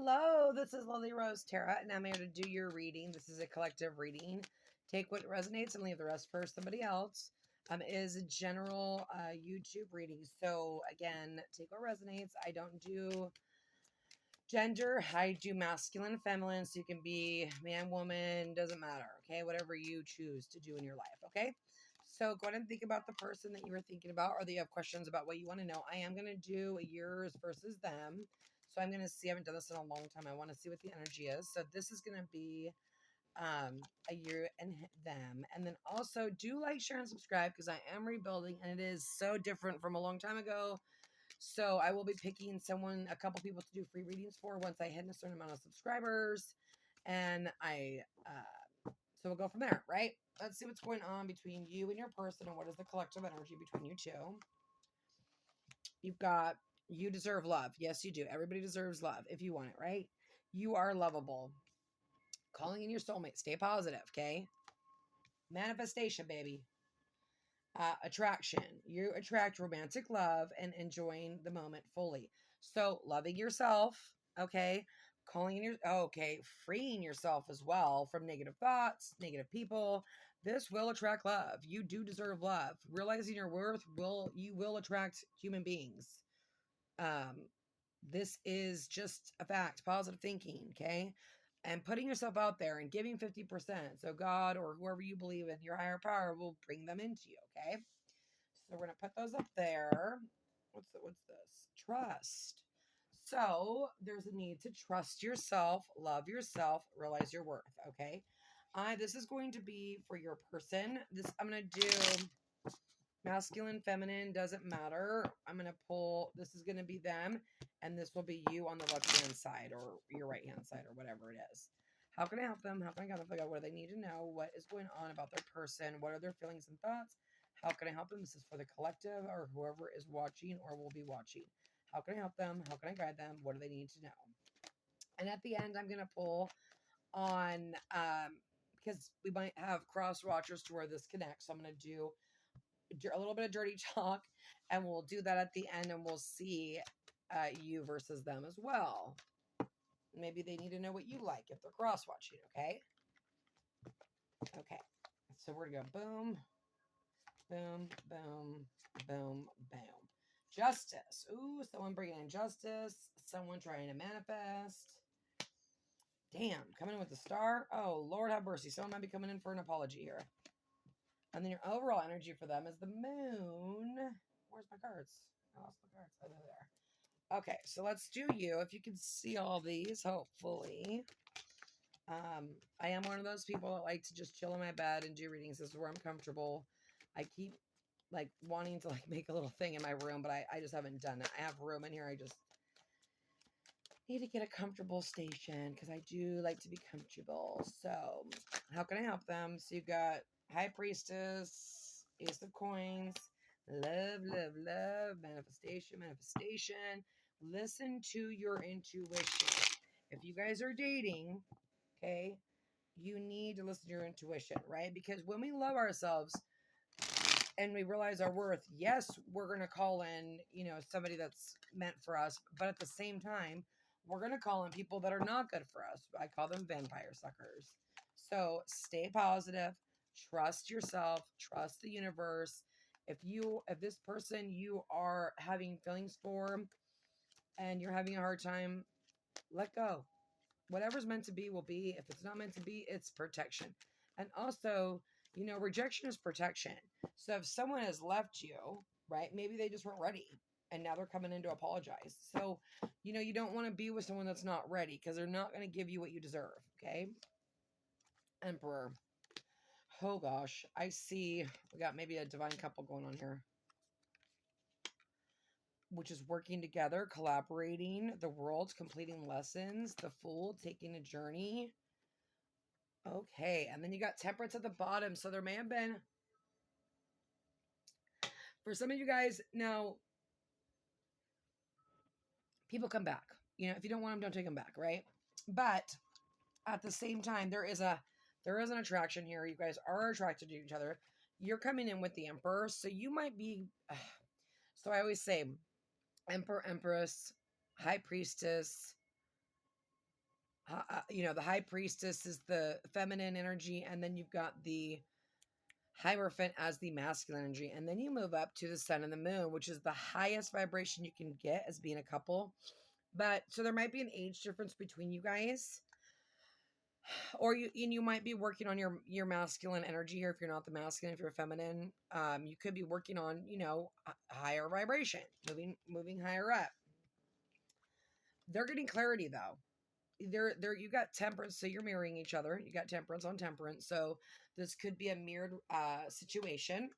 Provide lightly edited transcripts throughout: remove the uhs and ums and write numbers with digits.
Hello, this is Lily Rose Tarot, and I'm here to do your reading. This is a collective reading. Take what resonates and leave the rest for somebody else. It is a general YouTube reading. So again, take what resonates. I don't do gender. I do masculine, feminine, so you can be man, woman, doesn't matter. Okay, whatever you choose to do in your life. Okay. So go ahead and think about the person that you were thinking about, or that you have questions about what you want to know. I am going to do yours versus them. So I'm going to see, I haven't done this in a long time. I want to see what the energy is. So this is going to be a you and them. And then also do like, share, and subscribe, because I am rebuilding and it is so different from a long time ago. So I will be picking a couple people to do free readings for once I hit a certain amount of subscribers. And so we'll go from there, right? Let's see what's going on between you and your person, and what is the collective energy between you two. You've got, you deserve love. Yes, you do. Everybody deserves love if you want it, right? You are lovable. Calling in your soulmate. Stay positive, okay? Manifestation, baby. Attraction. You attract romantic love and enjoying the moment fully. So loving yourself, okay? Freeing yourself as well from negative thoughts, negative people. This will attract love. You do deserve love. Realizing your worth you will attract human beings. This is just a fact. Positive thinking, okay? And putting yourself out there and giving 50%. So God, or whoever you believe in, your higher power, will bring them into you, okay? So we're going to put those up there. What's this? Trust. So there's a need to trust yourself, love yourself, realize your worth, okay? This is going to be for your person. I'm going to do masculine, feminine, doesn't matter. I'm going to pull, this is going to be them, and this will be you on the left-hand side or your right-hand side or whatever it is. How can I help them? How can I guide them? Figure out what do they need to know? What is going on about their person? What are their feelings and thoughts? How can I help them? This is for the collective or whoever is watching or will be watching. How can I help them? How can I guide them? What do they need to know? And at the end, I'm going to pull on, because we might have cross watchers to where this connects. So I'm going to do a little bit of dirty talk, and we'll do that at the end, and we'll see you versus them as well. Maybe they need to know what you like if they're cross watching. Okay. So we're gonna go boom, boom, boom, boom, boom. Justice. Ooh, someone bringing in justice. Someone trying to manifest. Damn, coming in with the star. Oh, Lord have mercy. Someone might be coming in for an apology here. And then your overall energy for them is the moon. Where's my cards? I lost my cards. Oh, they're there. Okay, so let's do you. If you can see all these, hopefully. I am one of those people that like to just chill in my bed and do readings. This is where I'm comfortable. I keep like wanting to like make a little thing in my room, but I just haven't done it. I have room in here. I just need to get a comfortable station because I do like to be comfortable. So how can I help them? So you've got High Priestess, Ace of Coins, love, love, love, manifestation, manifestation. Listen to your intuition. If you guys are dating, okay, you need to listen to your intuition, right? Because when we love ourselves and we realize our worth, yes, we're going to call in, somebody that's meant for us. But at the same time, we're going to call in people that are not good for us. I call them vampire suckers. So stay positive, trust yourself, trust the universe. If this person you are having feelings for and you're having a hard time, let go. Whatever's meant to be will be. If it's not meant to be, it's protection. And also, rejection is protection. So if someone has left you, right, maybe they just weren't ready and now they're coming in to apologize. So, you don't want to be with someone that's not ready because they're not going to give you what you deserve. Okay. Emperor. Oh gosh. I see we got maybe a divine couple going on here, which is working together, collaborating, the world, completing lessons, the Fool, taking a journey. Okay, and then you got Temperance at the bottom. So there may have been, for some of you guys, now, people come back. If you don't want them, don't take them back, right? But at the same time, there is an attraction here. You guys are attracted to each other. You're coming in with the Emperor, so you might be, so I always say, Emperor, Empress, High Priestess, You know, the high priestess is the feminine energy, and then you've got the Hierophant as the masculine energy. And then you move up to the sun and the moon, which is the highest vibration you can get as being a couple. But so there might be an age difference between you guys. Or you might be working on your masculine energy here if you're not the masculine, if you're feminine. You could be working on, you know, higher vibration, moving higher up. They're getting clarity though. They're you got temperance, so you're mirroring each other. You got temperance on temperance, so this could be a mirrored situation.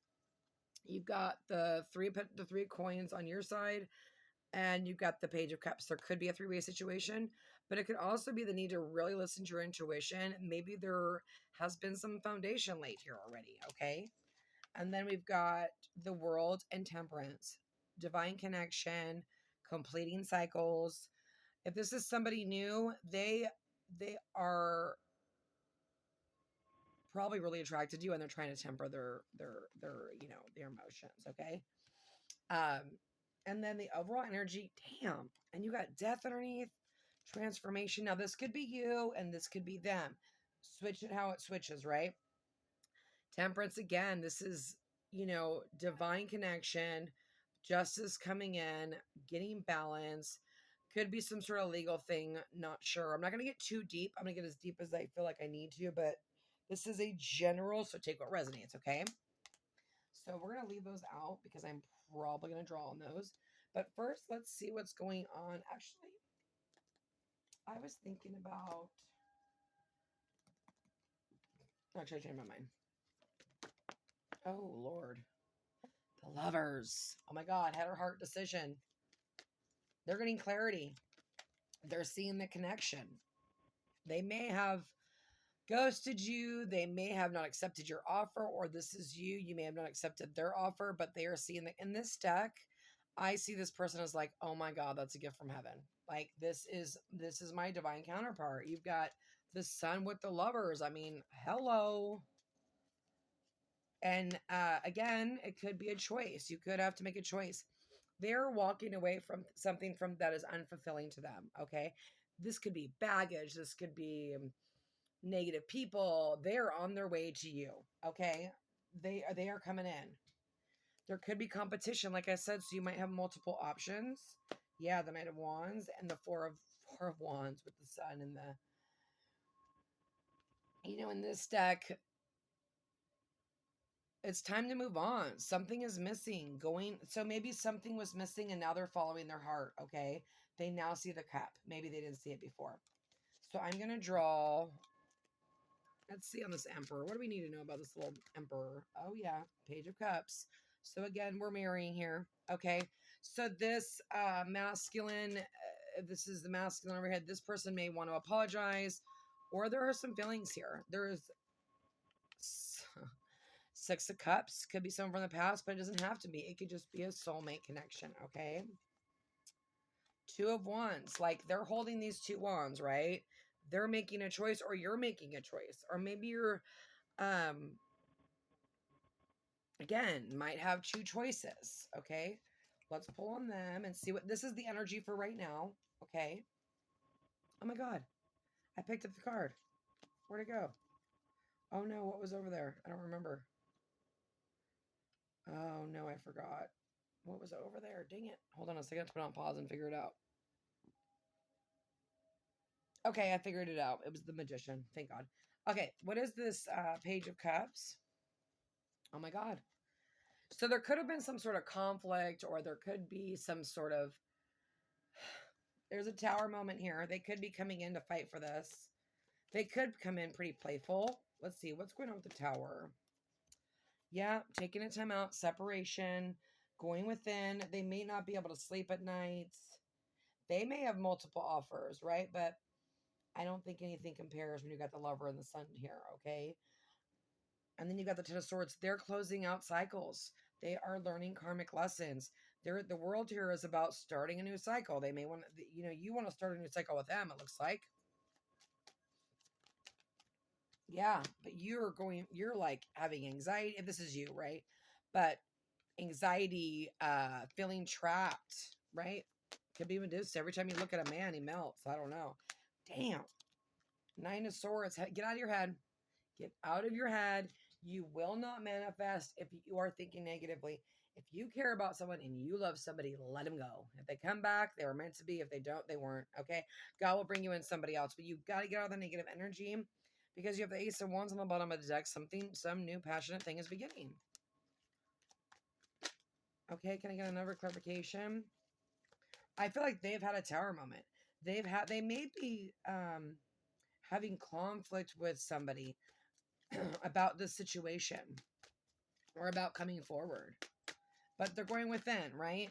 You've got the three of coins on your side, and you've got the Page of Cups. There could be a three-way situation, but it could also be the need to really listen to your intuition. Maybe there has been some foundation laid here already, okay? And then we've got the World and Temperance, divine connection, completing cycles. If this is somebody new, they are probably really attracted to you, and they're trying to temper their you know, their emotions, okay? And then the overall energy, damn, and you got death underneath, transformation. Now this could be you and this could be them. Switch it how it switches, right? Temperance again, this is, you know, divine connection, justice coming in, getting balance. Could be some sort of legal thing, not sure. I'm not going to get too deep. I'm going to get as deep as I feel like I need to, but this is a general, so take what resonates, okay? So we're going to leave those out because I'm probably going to draw on those. But first, let's see what's going on. Actually, I was thinking about... Actually, I changed my mind. Oh, Lord. The Lovers. Oh, my God. Head or heart decision. They're getting clarity. They're seeing the connection. They may have ghosted you. They may have not accepted your offer, or this is you. You may have not accepted their offer, but they are seeing that in this deck. I see this person as like, oh my God, that's a gift from heaven. Like this is my divine counterpart. You've got the Sun with the Lovers. I mean, hello. And again, it could be a choice. You could have to make a choice. They're walking away from something from that is unfulfilling to them. Okay. This could be baggage. This could be negative people. They're on their way to you. Okay. They are coming in. There could be competition, like I said, so you might have multiple options. Yeah, the Knight of Wands and the Four of Wands with the Sun and the, you know, in this deck, it's time to move on. Something is missing. So maybe something was missing and now they're following their heart, okay? They now see the cup. Maybe they didn't see it before. So I'm going to draw, let's see on this Emperor. What do we need to know about this little Emperor? Oh yeah, Page of Cups. So again, we're marrying here, okay? So this masculine, this is the masculine overhead. This person may want to apologize, or there are some feelings here. There's Six of Cups. Could be someone from the past, but it doesn't have to be. It could just be a soulmate connection, okay? Two of Wands. Like, they're holding these two wands, right? They're making a choice, or you're making a choice. Or maybe you're, again, might have two choices, okay? Let's pull on them and see what... This is the energy for right now, okay? Oh, my God. I picked up the card. Where'd it go? Oh, no. What was over there? I don't remember. Oh, no. I forgot. What was over there? Dang it. Hold on a second to put on pause and figure it out. Okay, I figured it out. It was the Magician. Thank God. Okay, what is this Page of Cups? Oh, my God. So there could have been some sort of conflict, or there could be some sort of... There's a Tower moment here. They could be coming in to fight for this. They could come in pretty playful. Let's see. What's going on with the Tower? Yeah, taking a time out. Separation. Going within. They may not be able to sleep at night. They may have multiple offers, right? But I don't think anything compares when you got the Lover and the Sun here, okay? And then you got the Ten of Swords. They're closing out cycles. They are learning karmic lessons. The world here is about starting a new cycle. They may want to, you know, you want to start a new cycle with them, it looks like. Yeah, but you're like having anxiety. If this is you, right? But anxiety, feeling trapped, right? Could be induced. Every time you look at a man, he melts. I don't know. Damn. Nine of Swords. Get out of your head. Get out of your head. You will not manifest if you are thinking negatively. If you care about someone and you love somebody, let them go. If they come back, they were meant to be. If they don't, they weren't. Okay? God will bring you in somebody else. But you've got to get out of the negative energy because you have the Ace of Wands on the bottom of the deck. Some new passionate thing is beginning. Okay, can I get another clarification? I feel like they've had a tower moment. They may be having conflict with somebody about this situation or about coming forward. But they're going within, right?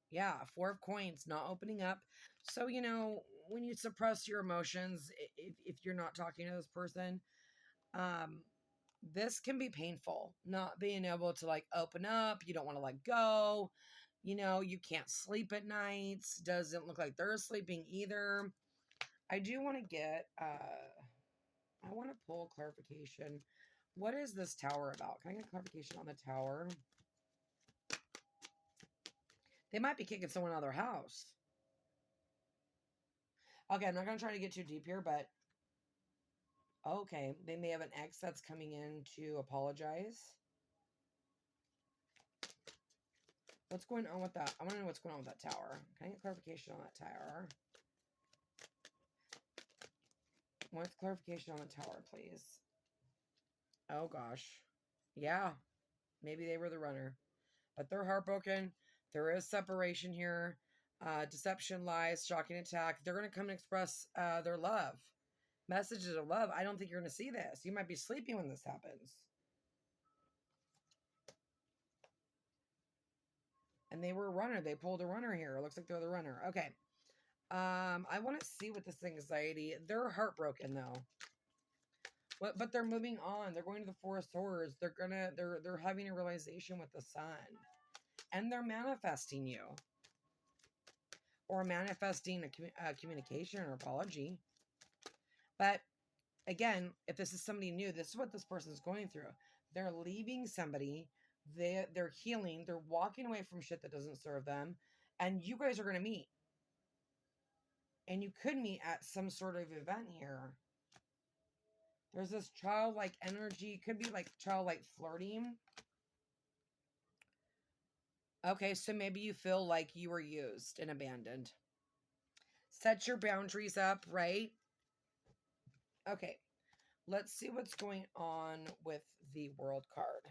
Yeah, Four of Coins, not opening up. So, you know, when you suppress your emotions, if you're not talking to this person, this can be painful. Not being able to like open up, you don't want to let go. You know, you can't sleep at nights. Doesn't look like they're sleeping either. I do want to get, I want to pull clarification. What is this tower about? Can I get clarification on the tower? They might be kicking someone out of their house. Okay, I'm not going to try to get too deep here, but okay, they may have an ex that's coming in to apologize. What's going on with that? I want to know what's going on with that tower. Can I get clarification on that tower? What's clarification on the tower, please? Oh, gosh. Yeah, maybe they were the runner. But they're heartbroken. There is separation here. Deception, lies, shocking attack. They're going to come and express their love. Messages of love. I don't think you're going to see this. You might be sleeping when this happens. And they were a runner. They pulled a runner here. It looks like they're the runner. Okay. I want to see with this anxiety. They're heartbroken though. But they're moving on. They're going to the Four of Swords. They're having a realization with the Sun. And they're manifesting you. Or manifesting a communication or apology. But again, if this is somebody new, this is what this person is going through. They're leaving somebody. They're healing. They're walking away from shit that doesn't serve them. And you guys are going to meet. And you could meet at some sort of event here. There's this childlike energy. Could be like childlike flirting. Okay, so maybe you feel like you were used and abandoned. Set your boundaries up, right? Okay, let's see what's going on with the World card.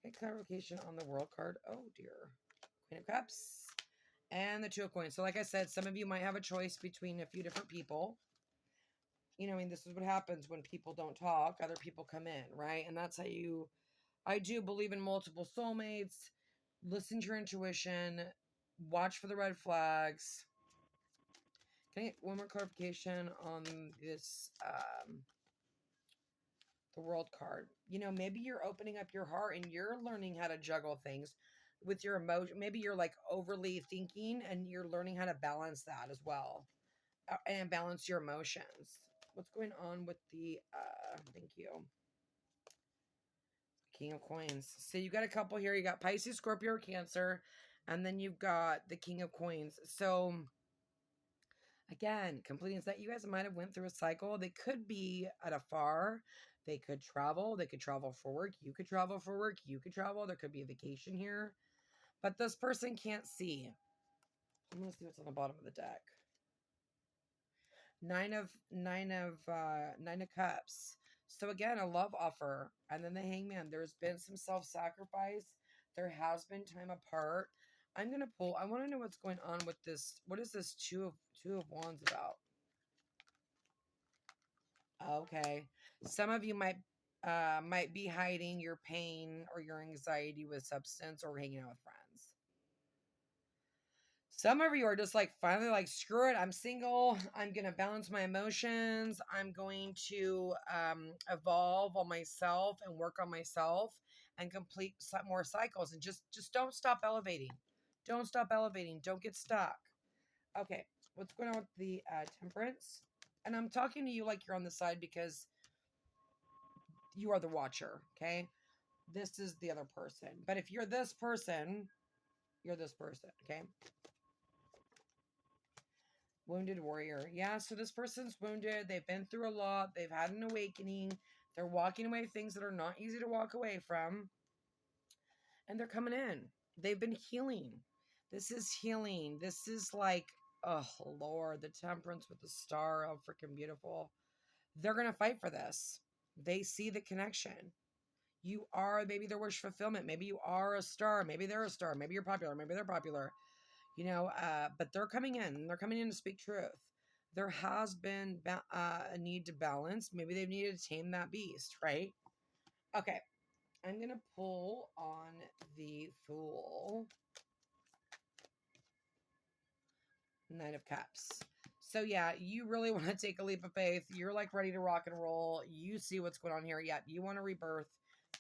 Okay, clarification on the World card. Oh, dear. Queen of Cups. And the Two of Coins. So like I said, some of you might have a choice between a few different people. You know, I mean, this is what happens when people don't talk. Other people come in, right? And that's how you... I do believe in multiple soulmates. Listen to your intuition. Watch for the red flags. Can I get one more clarification on this, the World card? You know, maybe you're opening up your heart and you're learning how to juggle things with your emotion. Maybe you're like overly thinking and you're learning how to balance that as well. And balance your emotions. What's going on with the, thank you. King of Coins. So you got a couple here. You got Pisces, Scorpio, or Cancer. And then you've got the King of Coins. So again, completing that, you guys might have went through a cycle. They could be at afar. They could travel. They could travel for work. You could travel for work. You could travel. There could be a vacation here. But this person can't see. I'm going to see what's on the bottom of the deck. Nine of Cups. So again, a love offer. And then the Hangman. There's been some self-sacrifice. There has been time apart. I'm going to pull. I want to know what's going on with this. What is this Two of Wands about? Okay. Some of you might be hiding your pain or your anxiety with substance or hanging out with friends. Some of you are just like finally like, screw it, I'm single. I'm going to balance my emotions. I'm going to evolve on myself and work on myself and complete some more cycles. And just don't stop elevating. Don't stop elevating. Don't get stuck. Okay, what's going on with the Temperance? And I'm talking to you like you're on the side because you are the watcher, okay? This is the other person. But if you're this person, you're this person, okay? Wounded warrior. Yeah, so this person's wounded. They've been through a lot. They've had an awakening. They're walking away things that are not easy to walk away from. And they're coming in. They've been healing. This is healing. This is like, oh, Lord, the temperance with the star. Oh, freaking beautiful. They're going to fight for this. They see the connection. You are maybe their wish fulfillment. Maybe you are a star. Maybe they're a star. Maybe you're popular. Maybe they're popular. But they're coming in. They're coming in to speak truth. There has been a need to balance. Maybe they've needed to tame that beast, right? Okay. I'm going to pull on the Fool. Knight of Cups. So yeah, you really want to take a leap of faith. You're like ready to rock and roll. You see what's going on here. Yeah, you want a rebirth.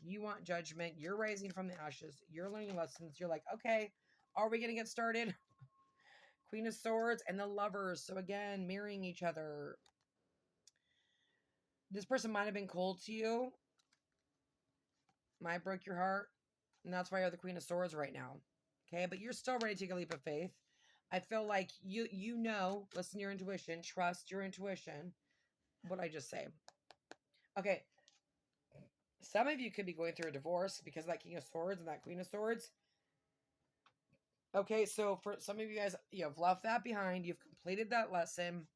You want judgment. You're rising from the ashes. You're learning lessons. You're like, okay, are we going to get started? Queen of Swords and the Lovers. So again, mirroring each other. This person might have been cold to you. Might broke your heart. And that's why you're the Queen of Swords right now. Okay, but you're still ready to take a leap of faith. I feel like you know, listen to your intuition, trust your intuition. What I just say. Okay. Some of you could be going through a divorce because of that King of Swords and that Queen of Swords. Okay, so for some of you guys, you have left that behind. You've completed that lesson.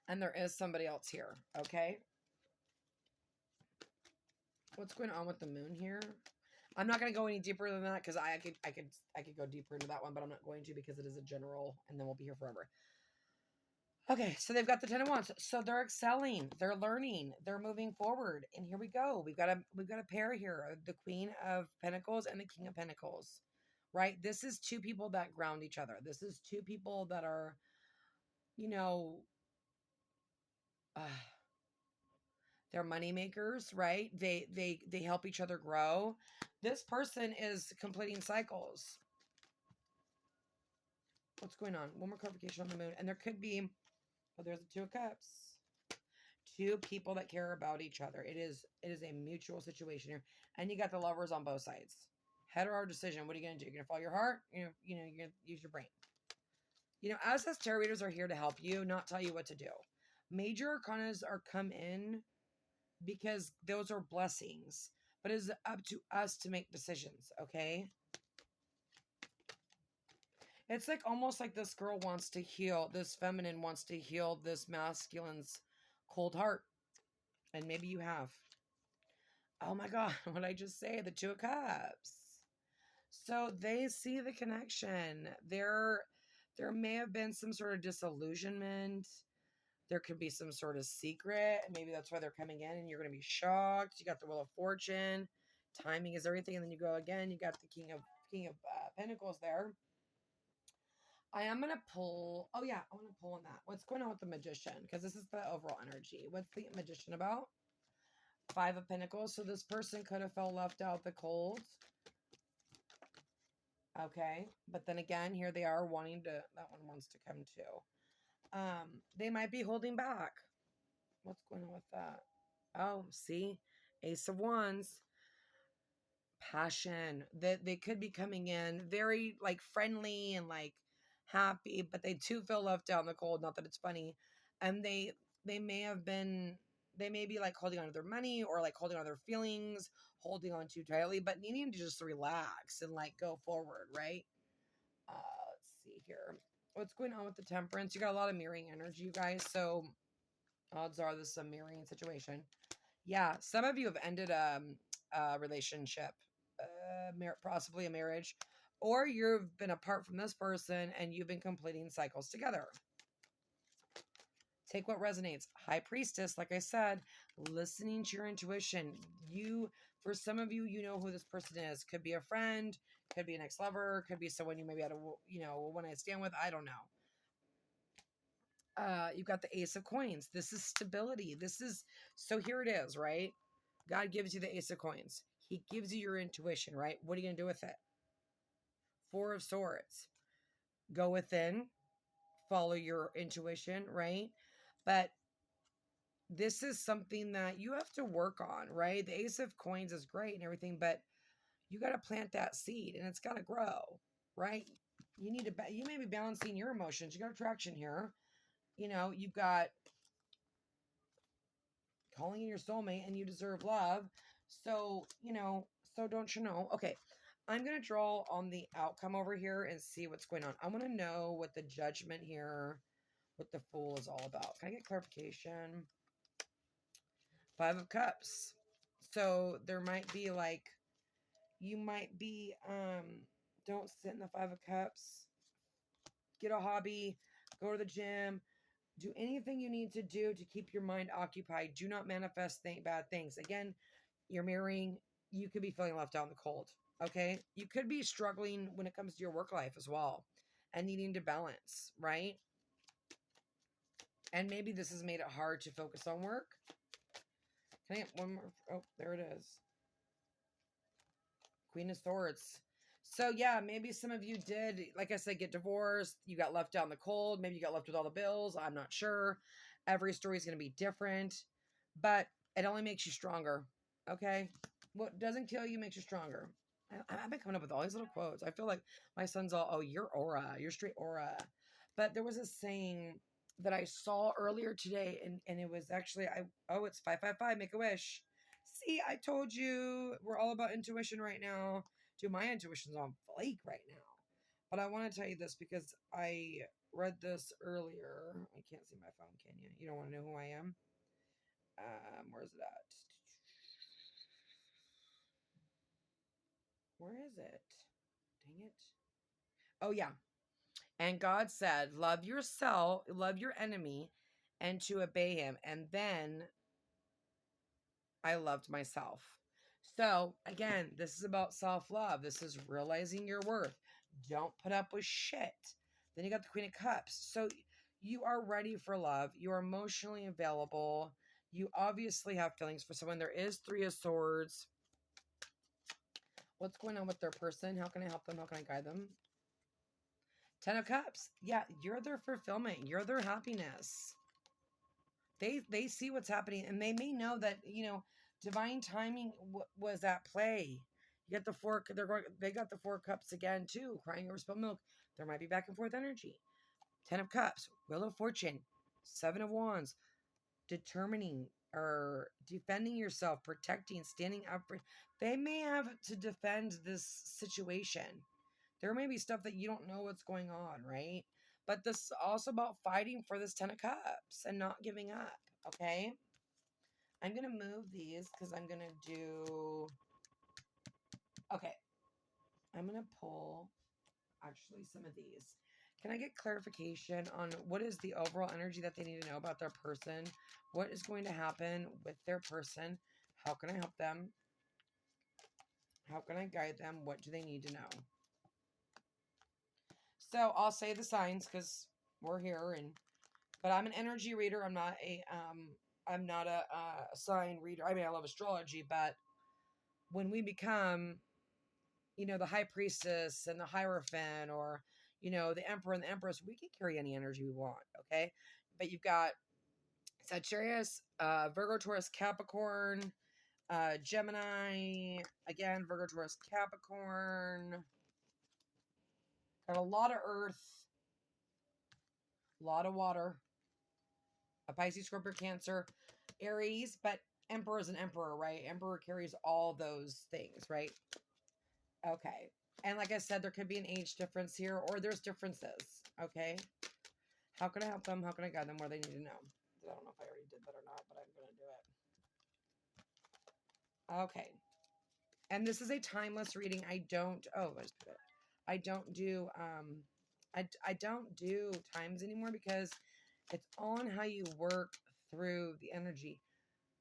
And there is somebody else here. Okay. What's going on with the moon here? I'm not going to go any deeper than that because I could go deeper into that one, but I'm not going to because it is a general and then we'll be here forever. Okay, so they've got the 10 of Wands. So they're excelling, they're learning, they're moving forward. And here we go. We've got a pair here, the Queen of Pentacles and the King of Pentacles. Right? This is two people that ground each other. This is two people that are, they're money makers, right? They help each other grow. This person is completing cycles. What's going on? One more clarification on the moon. And there could be, there's the Two of Cups. Two people that care about each other. It is a mutual situation here. And you got the Lovers on both sides. Head or heart decision. What are you going to do? You're going to follow your heart? You're going to use your brain. As tarot readers are here to help you, not tell you what to do. Major arcanas are come in because those are blessings. But it's up to us to make decisions, okay? It's like almost like this girl wants to heal, this feminine wants to heal this masculine's cold heart. And maybe you have. Oh my God, what did I just say? The Two of Cups. So they see the connection. There may have been some sort of disillusionment. There could be some sort of secret. Maybe that's why they're coming in and you're going to be shocked. You got the Wheel of Fortune. Timing is everything. And then you go again. You got the King of Pentacles there. I am going to pull. Oh, yeah. I want to pull on that. What's going on with the Magician? Because this is the overall energy. What's the Magician about? Five of Pentacles. So this person could have felt left out the cold. Okay. But then again, here they are wanting to. That one wants to come too. They might be holding back. What's going on with that? Oh, see? Ace of Wands. Passion. They could be coming in very like friendly and like happy, but they too feel left out in the cold. Not that it's funny. And they may be like holding on to their money or like holding on to their feelings, holding on too tightly, but needing to just relax and like go forward, right? Let's see here. What's going on with the Temperance? You got a lot of mirroring energy, you guys. So odds are this is a mirroring situation. Yeah, some of you have ended a relationship, possibly a marriage, or you've been apart from this person and you've been completing cycles together. Take what resonates. High Priestess, like I said, listening to your intuition. For some of you, you know who this person is. Could be a friend, could be an ex-lover, could be someone you maybe had a one-night stand with. I don't know. You've got the Ace of Coins. This is stability. So here it is, right? God gives you the Ace of Coins. He gives you your intuition, right? What are you going to do with it? Four of Swords. Go within, follow your intuition, right? But this is something that you have to work on, right? The Ace of Coins is great and everything, but you got to plant that seed and it's got to grow, right? you need to, you may be balancing your emotions. You got attraction here. You know, you've got calling in your soulmate and you deserve love. So, you know, so don't you know? Okay. I'm going to draw on the outcome over here and see what's going on. I want to know what the judgment here, what the Fool is all about. Can I get clarification? 5 of Cups. So there might be like, you might be, don't sit in the 5 of Cups. Get a hobby, go to the gym, do anything you need to do to keep your mind occupied. Do not manifest bad things. Again, you're mirroring, you could be feeling left out in the cold. Okay. You could be struggling when it comes to your work life as well and needing to balance, right? And maybe this has made it hard to focus on work. Can I get one more? Oh, there it is. Queen of Swords. So yeah, maybe some of you did, like I said, get divorced. You got left out in the cold. Maybe you got left with all the bills. I'm not sure. Every story is going to be different, but it only makes you stronger. Okay. What doesn't kill you makes you stronger. I've been coming up with all these little quotes. I feel like my son's all, oh, your aura, your straight aura. But there was a saying that I saw earlier today, and it was actually, it's 555, make a wish. See, I told you we're all about intuition right now. Dude, my intuition's on flake right now. But I want to tell you this because I read this earlier. I can't see my phone, can you? You don't want to know who I am? Where's it at? Where is it? Dang it. Oh, yeah. And God said, love yourself, love your enemy, and to obey him. And then I loved myself. So, again, this is about self-love. This is realizing your worth. Don't put up with shit. Then you got the Queen of Cups. So, you are ready for love. You are emotionally available. You obviously have feelings for someone. There is 3 of Swords. What's going on with their person? How can I help them? How can I guide them? 10 of Cups. Yeah, you're their fulfillment. You're their happiness. They see what's happening, and they may know that, you know, divine timing was at play. You get the 4. They got the 4 cups again too. Crying over spilled milk. There might be back and forth energy. 10 of Cups. Wheel of Fortune. 7 of Wands. Determining or defending yourself, protecting, standing up for. They may have to defend this situation. There may be stuff that you don't know what's going on, right? But this is also about fighting for this 10 of Cups and not giving up, okay? I'm going to move these because I'm going to do... Okay. I'm going to pull, actually, some of these. Can I get clarification on what is the overall energy that they need to know about their person? What is going to happen with their person? How can I help them? How can I guide them? What do they need to know? So I'll say the signs because we're here, but I'm an energy reader. I'm not a sign reader. I mean, I love astrology, but when we become, you know, the high priestess and the hierophant, or, you know, the emperor and the empress, we can carry any energy we want. Okay. But you've got Sagittarius, Virgo, Taurus, Capricorn, Gemini, again, Virgo, Taurus, Capricorn. Got a lot of earth, a lot of water, a Pisces, Scorpio, Cancer, Aries, but Emperor is an emperor, right? Emperor carries all those things, right? Okay. And like I said, there could be an age difference here, or there's differences, okay? How can I help them? How can I guide them where they need to know? I don't know if I already did that or not, but I'm going to do it. Okay. And this is a timeless reading. I don't do, I don't do times anymore because it's on how you work through the energy.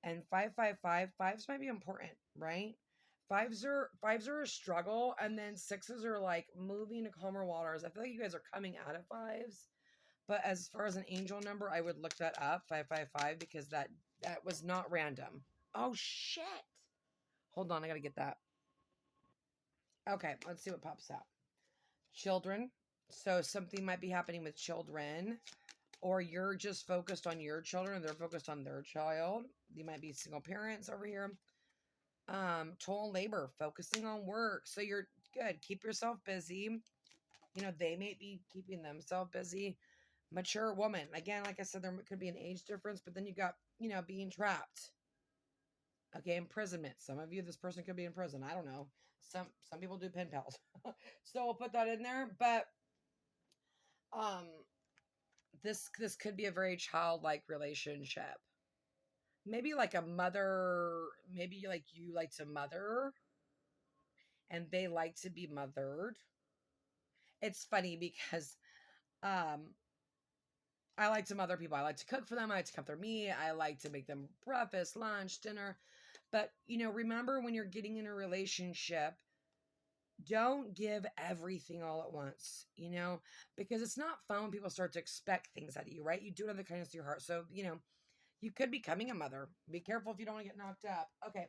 And 555, fives might be important, right? Fives are a struggle, and then 6s are like moving to calmer waters. I feel like you guys are coming out of 5s, but as far as an angel number, I would look that up, 555, because that was not random. Oh shit! Hold on, I gotta get that. Okay, let's see what pops out. Children. So something might be happening with children, or you're just focused on your children and they're focused on their child. You might be single parents over here. Toil and labor, focusing on work. So you're good. Keep yourself busy. They may be keeping themselves busy. Mature woman. Again, like I said, there could be an age difference, but then you got, being trapped. Okay, imprisonment. Some of you, this person could be in prison. I don't know. Some people do pen pals. So we'll put that in there. But um this could be a very childlike relationship. Maybe like a mother, maybe like you like to mother and they like to be mothered. It's funny because um I like to mother people. I like to cook for them. I like to comfort me. I like to make them breakfast, lunch, dinner. But, remember when you're getting in a relationship, don't give everything all at once, because it's not fun when people start to expect things out of you, right? You do it out of the kindness of your heart. So, you could be becoming a mother. Be careful if you don't want to get knocked up. Okay.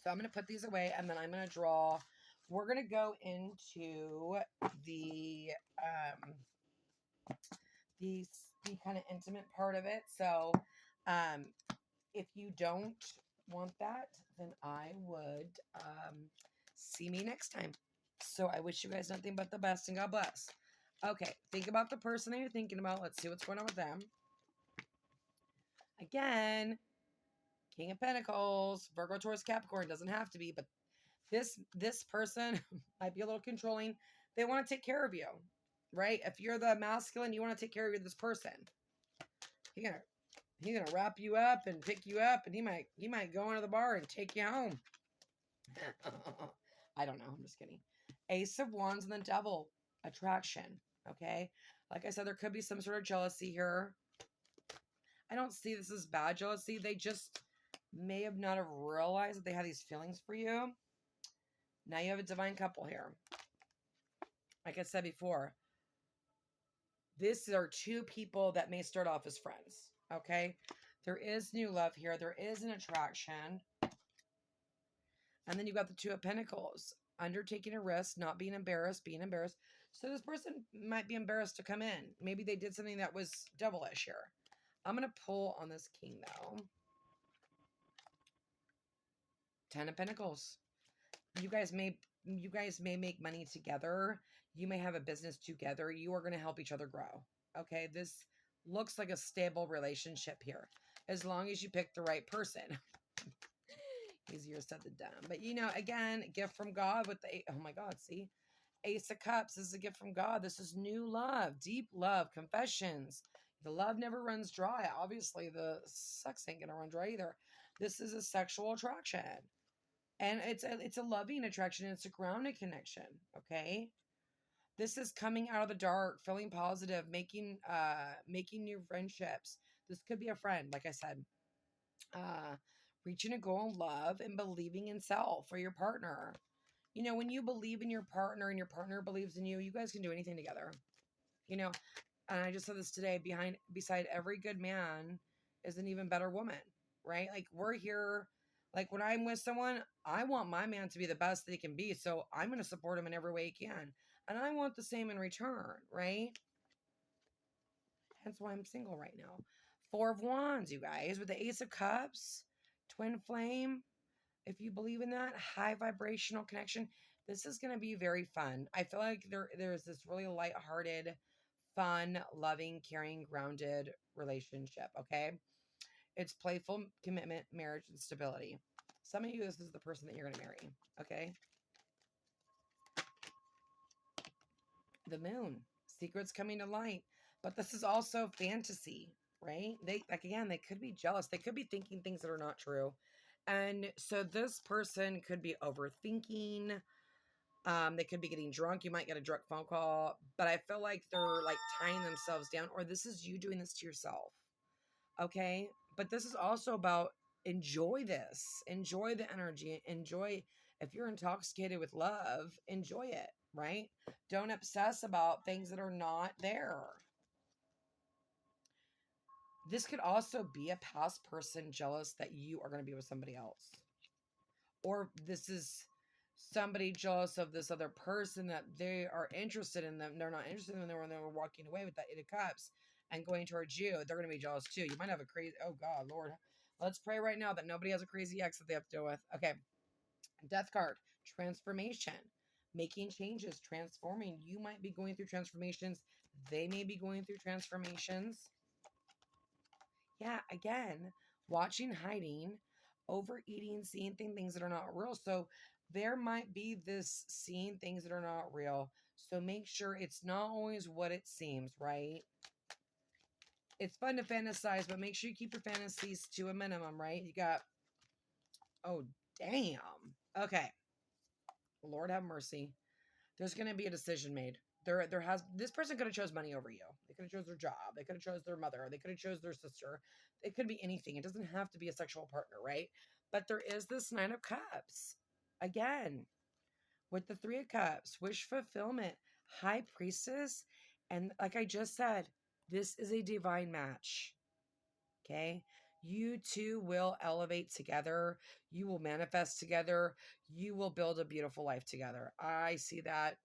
So I'm going to put these away and then I'm going to draw. We're going to go into the kind of intimate part of it. So, if you don't want that, then I would see me next time. So I wish you guys nothing but the best and God bless. Okay, think about the person that you're thinking about. Let's see what's going on with them. Again, King of Pentacles, Virgo, Taurus, Capricorn. Doesn't have to be, but this person might be a little controlling. They want to take care of you, right? If you're the masculine, you want to take care of this person. He's gonna wrap you up and pick you up, and he might go into the bar and take you home. I don't know. I'm just kidding. Ace of Wands and the Devil. Attraction. Okay. Like I said, there could be some sort of jealousy here. I don't see this as bad jealousy. They just may have not have realized that they had these feelings for you. Now you have a divine couple here. Like I said before, these are two people that may start off as friends. Okay. There is new love here. There is an attraction. And then you've got the Two of Pentacles. Undertaking a risk, not being embarrassed, being embarrassed. So this person might be embarrassed to come in. Maybe they did something that was devilish here. I'm going to pull on this king, though. 10 of Pentacles. You guys may make money together. You may have a business together. You are going to help each other grow. Okay, this looks like a stable relationship here. As long as you pick the right person. Easier said than done. But, again, gift from God with the, oh my God, see? Ace of Cups. This is a gift from God. This is new love, deep love, confessions. The love never runs dry. Obviously, the sex ain't going to run dry either. This is a sexual attraction. And it's a loving attraction. It's a grounded connection. Okay? This is coming out of the dark, feeling positive, making new friendships. This could be a friend, like I said. Reaching a goal in love and believing in self or your partner. When you believe in your partner and your partner believes in you, you guys can do anything together. And I just said this today, beside every good man is an even better woman, right? Like we're here, like when I'm with someone, I want my man to be the best that he can be. So I'm going to support him in every way he can. And I want the same in return, right? Hence why I'm single right now. 4 of Wands, you guys, with the Ace of Cups, twin flame. If you believe in that, high vibrational connection, this is going to be very fun. I feel like there's this really lighthearted, fun, loving, caring, grounded relationship, okay? It's playful, commitment, marriage, and stability. Some of you, this is the person that you're going to marry, okay? The moon, secrets coming to light. But this is also fantasy, right? They could be jealous. They could be thinking things that are not true. And so this person could be overthinking. They could be getting drunk. You might get a drunk phone call, but I feel like they're like tying themselves down, or this is you doing this to yourself. Okay. But this is also about enjoy this, enjoy the energy, enjoy. If you're intoxicated with love, enjoy it, right? Don't obsess about things that are not there. This could also be a past person jealous that you are going to be with somebody else. Or this is somebody jealous of this other person that they are interested in them. They're not interested in them when they were walking away with that 8 of Cups and going towards you. They're going to be jealous too. You might have a crazy, oh God, Lord. Let's pray right now that nobody has a crazy ex that they have to deal with. Okay. Death card, transformation. making changes, transforming. You might be going through transformations. They may be going through transformations. Yeah, again, watching, hiding, overeating, seeing things that are not real. So there might be this seeing things that are not real. So make sure it's not always what it seems, right? It's fun to fantasize, but make sure you keep your fantasies to a minimum, right? You got, oh, damn. Okay. Lord have mercy. There's going to be a decision made. There has, this person could have chose money over you. They could have chose their job. They could have chose their mother. They could have chose their sister. It could be anything. It doesn't have to be a sexual partner, right? But there is this Nine of Cups. Again, with the Three of Cups, wish fulfillment, High Priestess. And like I just said, this is a divine match. Okay. You two will elevate together. You will manifest together. You will build a beautiful life together. I see that.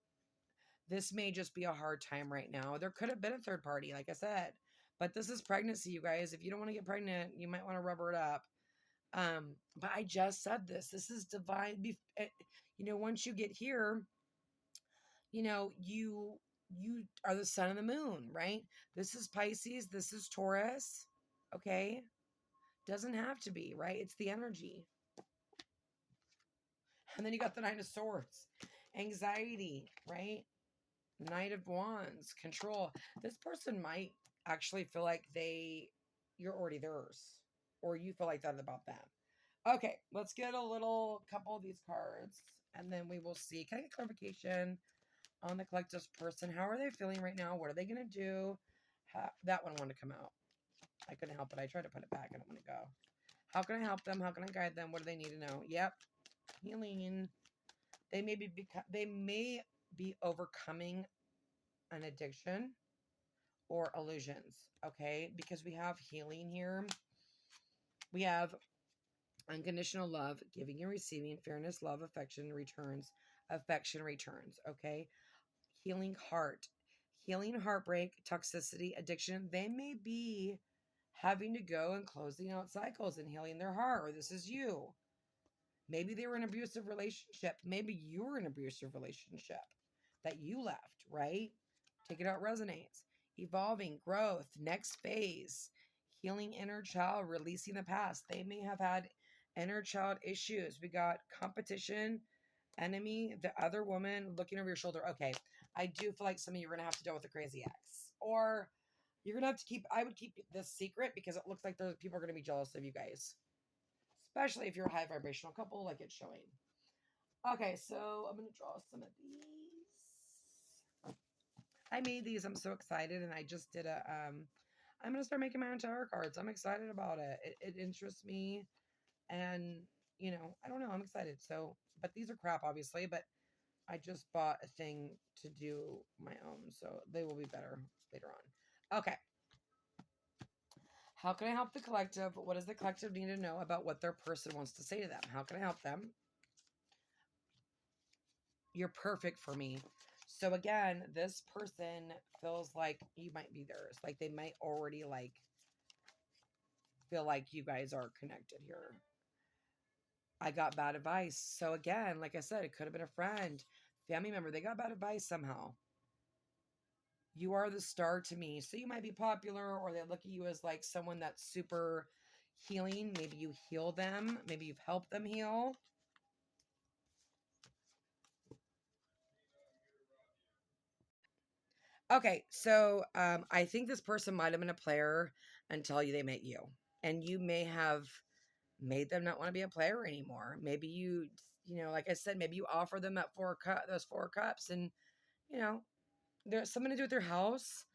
This may just be a hard time right now. There could have been a third party, like I said, but this is pregnancy, you guys. If you don't want to get pregnant, you might want to rubber it up. But I just said this. This is divine. Once you get here, you are the sun and the moon, right? This is Pisces. This is Taurus. Okay. Doesn't have to be, right? It's the energy. And then you got the Nine of Swords, anxiety, right? Knight of Wands, control. This person might actually feel like you're already theirs, or you feel like that about them. Okay, let's get a couple of these cards, and then we will see. Can I get clarification on the collective person? How are they feeling right now? What are they going to do? That one wanted to come out. I couldn't help it. I tried to put it back. I don't want to go. How can I help them? How can I guide them? What do they need to know? Yep. Healing. They may be overcoming an addiction or illusions. Okay. Because we have healing here. We have unconditional love, giving and receiving, fairness, love, affection returns. Affection returns. Okay. Healing heart. Healing heartbreak, toxicity, addiction. They may be having to go and closing out cycles and healing their heart, or this is you. Maybe they were in an abusive relationship. Maybe you were in an abusive relationship that you left, right? Take it out resonates. Evolving, growth, next phase, healing inner child, releasing the past. They may have had inner child issues. We got competition, enemy, the other woman looking over your shoulder. Okay, I do feel like some of you are going to have to deal with a crazy ex. Or you're going to have to I would keep this secret because it looks like people are going to be jealous of you guys. Especially if you're a high vibrational couple like it's showing. Okay, so I'm going to draw some of these. I made these. I'm so excited. And I just did I'm going to start making my own tarot cards. I'm excited about it. It interests me. And, I don't know. I'm excited. So, but these are crap, obviously. But I just bought a thing to do my own. So they will be better later on. Okay. How can I help the collective? What does the collective need to know about what their person wants to say to them? How can I help them? You're perfect for me. So again, this person feels like you might be theirs. Like they might already feel like you guys are connected here. I got bad advice. So again, like I said, it could have been a friend, family member. They got bad advice somehow. You are the star to me. So you might be popular, or they look at you as like someone that's super healing. Maybe you heal them. Maybe you've helped them heal. Okay, so I think this person might have been a player until they met you. And you may have made them not want to be a player anymore. Maybe like I said, maybe you offer them that those 4 cups, and there's something to do with their house.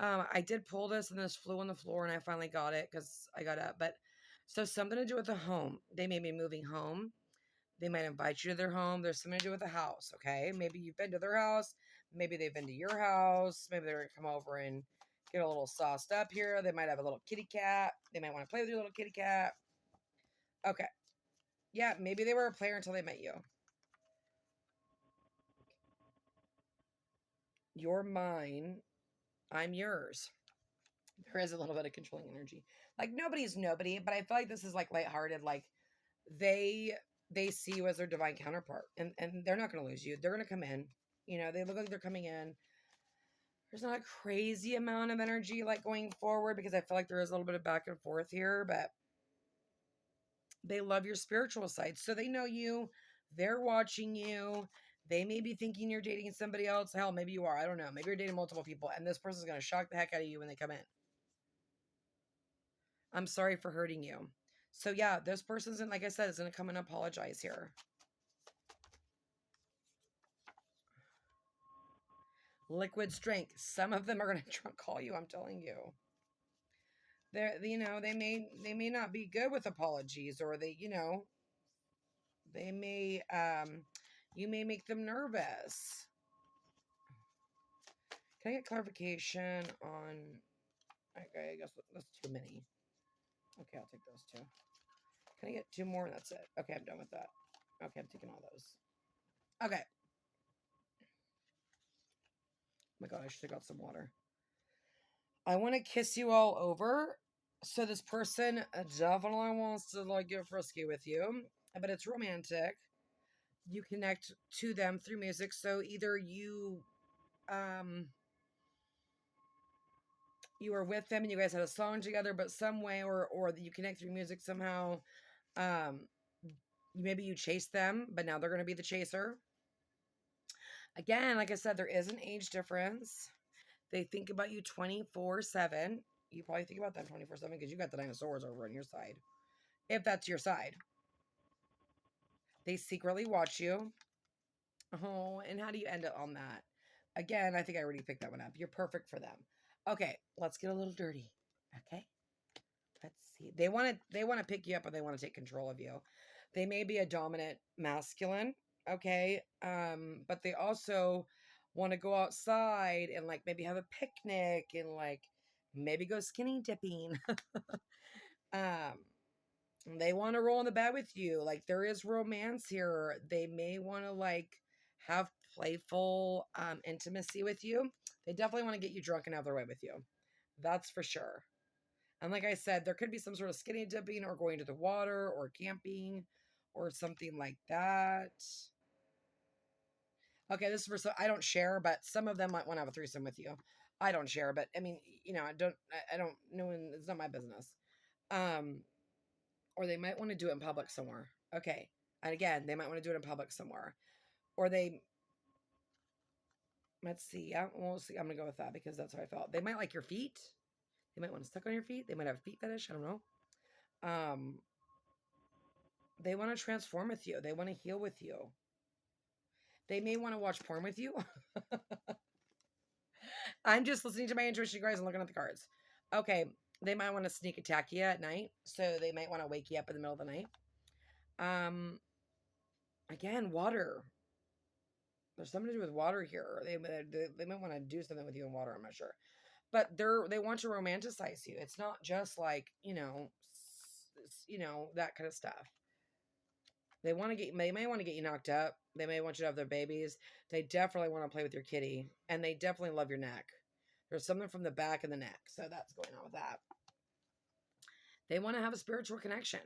I did pull this, and this flew on the floor, and I finally got it because I got up. But so something to do with the home. They may be moving home. They might invite you to their home. There's something to do with the house. Okay, maybe you've been to their house. Maybe they've been to your house. Maybe they're gonna come over and get a little sauced up here. They might have a little kitty cat. They might want to play with your little kitty cat. Okay. Yeah, maybe they were a player until they met you. You're mine. I'm yours. There is a little bit of controlling energy. Like nobody's nobody, but I feel like this is like lighthearted. Like they they see you as their divine counterpart, and they're not going to lose you. They're going to come in. You know, they look like they're coming in. There's not a crazy amount of energy like going forward because I feel like there is a little bit of back and forth here, but they love your spiritual side. So they know you. They're watching you. They may be thinking you're dating somebody else. Hell, maybe you are. I don't know. Maybe you're dating multiple people, and this person's going to shock the heck out of you when they come in. I'm sorry for hurting you. So yeah, this person's, like I said, is going to come and apologize here. Liquid strength. Some of them are going to drunk call you. I'm telling you. They're, you know, they may not be good with apologies, or they, you know, they may, you may make them nervous. Can I get clarification on, okay, I guess that's too many. Okay, I'll take those two. Can I get two more? That's it. Okay, I'm done with that. Okay, I'm taking all those. Okay. Oh my God, I should have got some water. I want to kiss you all over. So this person definitely wants to like get frisky with you, but it's romantic. You connect to them through music. So either you you were with them and you guys had a song together, but some way, or you connect through music somehow. Maybe you chase them, but now they're going to be the chaser. Again, like I said, there is an age difference. They think about you 24/7. You probably think about them 24/7 because you got the dinosaurs over on your side. If that's your side. They secretly watch you. Oh, and how do you end it on that? Again, I think I already picked that one up. You're perfect for them. Okay, let's get a little dirty. Okay. Let's see. They want to pick you up, or they want to take control of you. They may be a dominant masculine, okay? But they also want to go outside and like maybe have a picnic and like maybe go skinny dipping. They want to roll in the bed with you. Like there is romance here. They may want to like have playful intimacy with you. They definitely want to get you drunk and have their way with you. That's for sure. And like I said, there could be some sort of skinny dipping or going to the water or camping or something like that. Okay, this is for, so I don't share, but some of them might want to have a threesome with you. I don't share, but I mean, you know, I don't know, it's not my business. Or they might want to do it in public somewhere. Okay. And again, they might want to do it in public somewhere. Or they, let's see. We'll see. I'm going to go with that because that's how I felt. They might like your feet. They might want to suck on your feet. They might have a feet fetish. I don't know. They want to transform with you. They want to heal with you. They may want to watch porn with you. I'm just listening to my intuition, guys, and looking at the cards. Okay. They might want to sneak attack you at night. So they might want to wake you up in the middle of the night. Again, water. There's something to do with water here. They might want to do something with you in water. I'm not sure. But they want to romanticize you. It's not just like, you know, that kind of stuff. They may want to get you knocked up. They may want you to have their babies. They definitely want to play with your kitty. And they definitely love your neck. There's something from the back of the neck. So that's going on with that. They want to have a spiritual connection.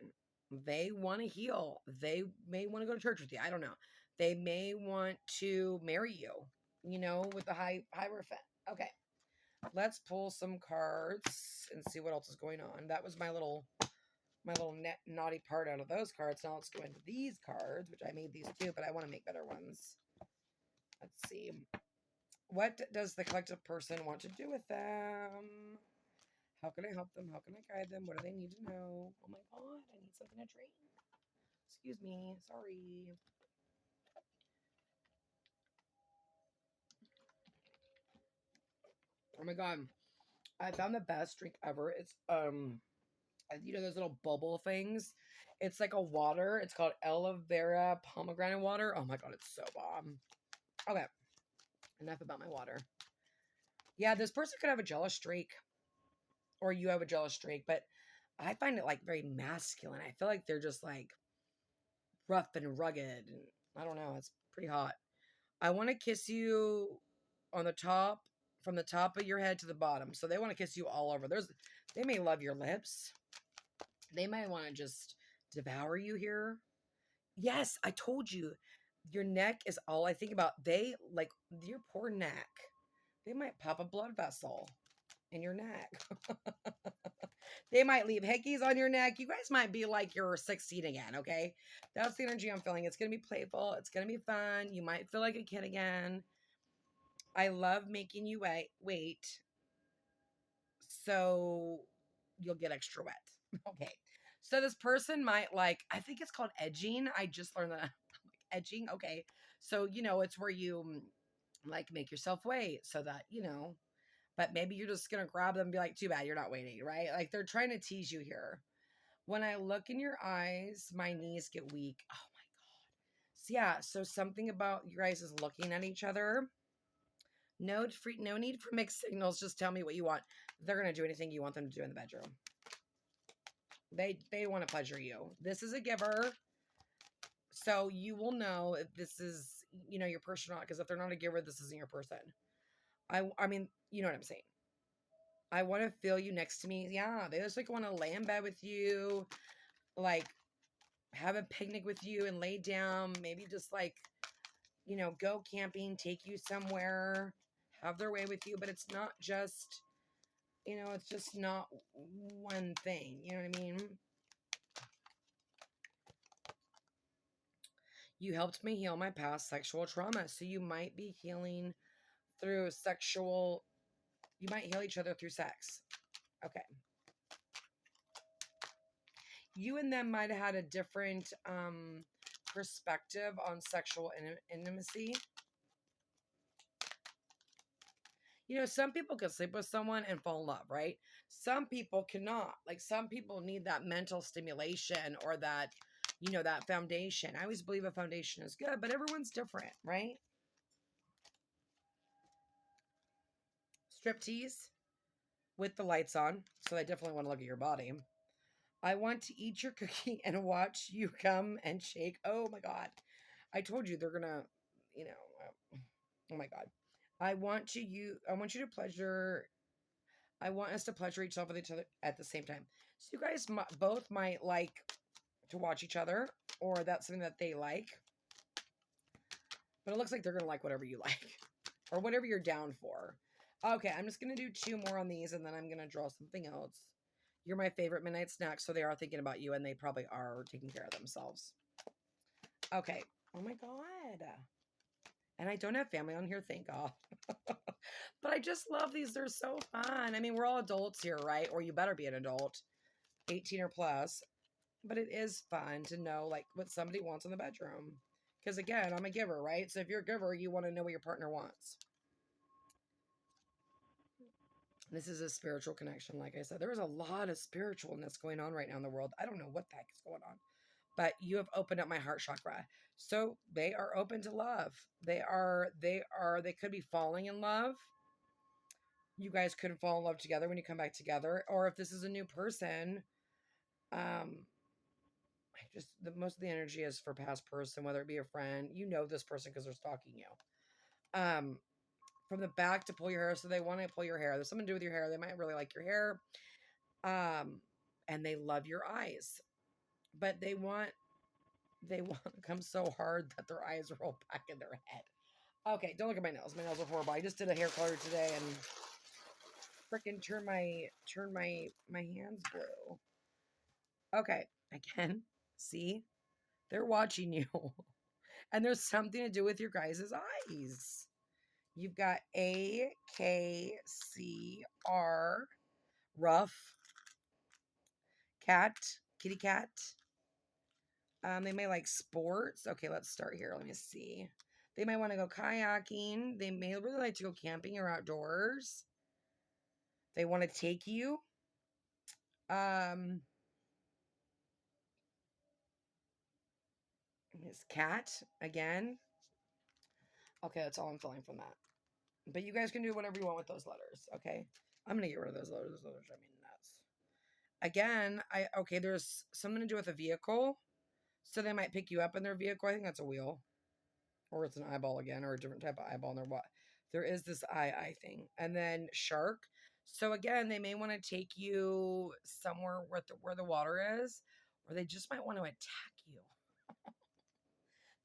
They want to heal. They may want to go to church with you. I don't know. They may want to marry you, you know, with the Hierophant. Okay. Let's pull some cards and see what else is going on. That was my little naughty part out of those cards. Now let's go into these cards, which I made these too, but I want to make better ones. Let's see. What does the collective person want to do with them? How can I help them? How can I guide them? What do they need to know? Oh my God, I need something to drink. Excuse me. Sorry. Oh my God. I found the best drink ever. It's, you know, those little bubble things. It's like a water. It's called aloe vera pomegranate water. Oh my God, it's so bomb. Okay. Enough about my water. Yeah, this person could have a jealous streak. Or you have a jealous streak. But I find it like very masculine. I feel like they're just like rough and rugged. And I don't know. It's pretty hot. I want to kiss you on the top, from the top of your head to the bottom. So they want to kiss you all over. They may love your lips. They might want to just devour you here. Yes, I told you. Your neck is all I think about. They like your poor neck. They might pop a blood vessel in your neck. They might leave hickeys on your neck. You guys might be like you're 16 again, okay? That's the energy I'm feeling. It's going to be playful. It's going to be fun. You might feel like a kid again. I love making you wait so you'll get extra wet. Okay. So this person might like, I think it's called edging. I just learned that. I'm like, edging. Okay. So, it's where you like make yourself wait so that, but maybe you're just going to grab them and be like, too bad you're not waiting, right? Like they're trying to tease you here. When I look in your eyes, my knees get weak. Oh my God. So yeah. So something about you guys is looking at each other. No need for mixed signals. Just tell me what you want. They're going to do anything you want them to do in the bedroom. They want to pleasure you. This is a giver. So you will know if this is, your person or not. Because if they're not a giver, this isn't your person. I mean, you know what I'm saying. I want to feel you next to me. Yeah, they just like want to lay in bed with you, like have a picnic with you and lay down. Maybe just like, go camping, take you somewhere, have their way with you. But it's not just, it's just not one thing. You know what I mean? You helped me heal my past sexual trauma. So you might be healing through you might heal each other through sex. Okay. You and them might have had a different perspective on sexual intimacy. Some people can sleep with someone and fall in love, right? Some people cannot. Like some people need that mental stimulation or that, that foundation. I always believe a foundation is good, but everyone's different, right? Striptease with the lights on. So I definitely want to look at your body. I want to eat your cookie and watch you come and shake. Oh my God. I told you they're going to, oh my God. I want you to pleasure. I want us to pleasure each other with each other at the same time. So you guys both might like to watch each other, or that's something that they like. But it looks like they're going to like whatever you like or whatever you're down for. Okay, I'm just going to do 2 more on these and then I'm going to draw something else. You're my favorite midnight snack, so they are thinking about you and they probably are taking care of themselves. Okay. Oh my God. And I don't have family on here, thank God. But I just love these. They're so fun. I mean, we're all adults here, right? Or you better be an adult, 18 or plus. But it is fun to know like what somebody wants in the bedroom. Because again, I'm a giver, right? So if you're a giver, you want to know what your partner wants. This is a spiritual connection. Like I said, there is a lot of spiritualness going on right now in the world. I don't know what the heck is going on. But you have opened up my heart chakra. So they are open to love. They could be falling in love. You guys could fall in love together when you come back together. Or if this is a new person, most of the energy is for past person, whether it be a friend. You know this person because they're stalking you. From the back to pull your hair. So they want to pull your hair. There's something to do with your hair. They might really like your hair. And they love your eyes. But they want to come so hard that their eyes roll back in their head. Okay, don't look at my nails. My nails are horrible. I just did a hair color today and freaking turn my hands blue. Okay, again, see? They're watching you. And there's something to do with your guys' eyes. You've got AKCR, rough, cat, kitty cat. They may like sports. Okay, let's start here. Let me see. They might want to go kayaking. They may really like to go camping or outdoors. They want to take you. His cat again. Okay, that's all I'm feeling from that. But you guys can do whatever you want with those letters. Okay, I'm gonna get rid of those letters. Those letters drive me nuts. Again, there's something to do with a vehicle. So they might pick you up in their vehicle. I think that's a wheel. Or it's an eyeball again, or a different type of eyeball in their what. There is this eye thing. And then shark. So again, they may want to take you somewhere where the water is, or they just might want to attack you.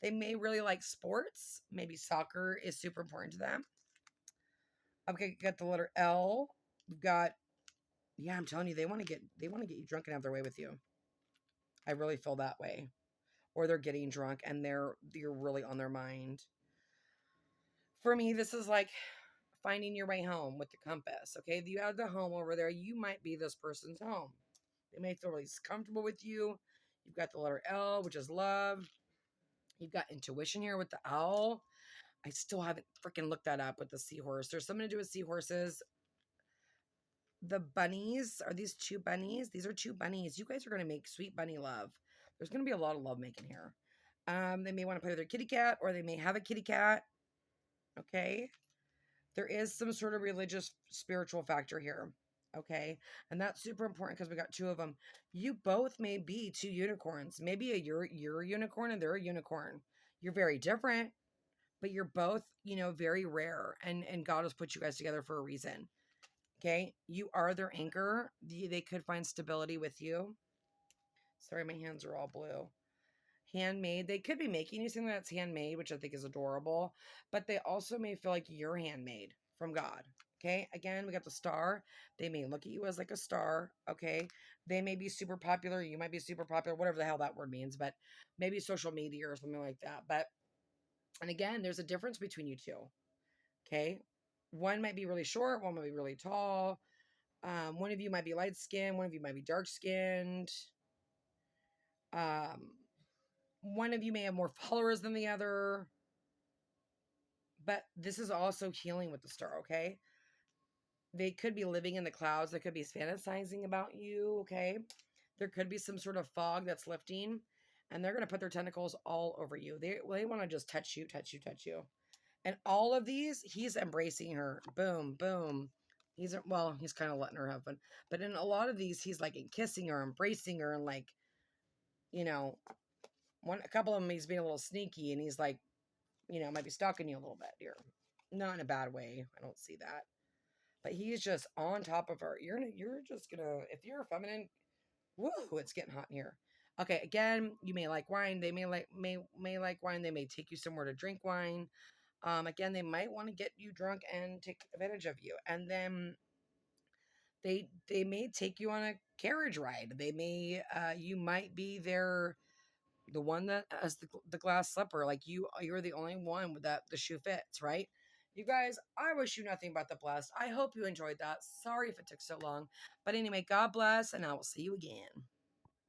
They may really like sports. Maybe soccer is super important to them. Okay, got the letter L. We've got, yeah, I'm telling you, they want to get you drunk and have their way with you. I really feel that way. Or they're getting drunk and you're really on their mind. For me, this is like finding your way home with the compass. Okay, you have the home over there. You might be this person's home. They may feel really comfortable with you. You've got the letter L, which is love. You've got intuition here with the owl. I still haven't freaking looked that up with the seahorse. There's something to do with seahorses. The bunnies, are these two bunnies? These are two bunnies. You guys are going to make sweet bunny love. There's going to be a lot of love making here. They may want to play with their kitty cat, or they may have a kitty cat. Okay. There is some sort of religious, spiritual factor here. Okay. And that's super important because we got two of them. You both may be two unicorns. Maybe you're a unicorn and they're a unicorn. You're very different, but you're both, very rare. And God has put you guys together for a reason. Okay. You are their anchor. They could find stability with you. Sorry, my hands are all blue. Handmade. They could be making you something that's handmade, which I think is adorable, but they also may feel like you're handmade from God. Okay. Again, we got the star. They may look at you as like a star. Okay. They may be super popular. You might be super popular, whatever the hell that word means, but maybe social media or something like that. And again, there's a difference between you two. Okay. One might be really short. One might be really tall. One of you might be light skinned. One of you might be dark skinned. One of you may have more followers than the other, but this is also healing with the star, okay? They could be living in the clouds. They could be fantasizing about you, okay? There could be some sort of fog that's lifting, and they're going to put their tentacles all over you. They want to just touch you. And all of these, he's embracing her. Boom, boom. He's kind of letting her have fun. But in a lot of these, he's like kissing her, embracing her, and like, a couple of them, he's being a little sneaky, and he's like, might be stalking you a little bit here. Not in a bad way. I don't see that. But he's just on top of her. You're just gonna, if you're feminine, woo, it's getting hot in here. Okay, again, you may like wine. They may like wine. They may take you somewhere to drink wine. Again, they might want to get you drunk and take advantage of you. And then they may take you on a carriage ride. They may you might be the one that has the glass slipper. Like you're the only one with that the shoe fits, right? You guys, I wish you nothing but the blessed. I hope you enjoyed that. Sorry if it took so long. But anyway, God bless, and I will see you again.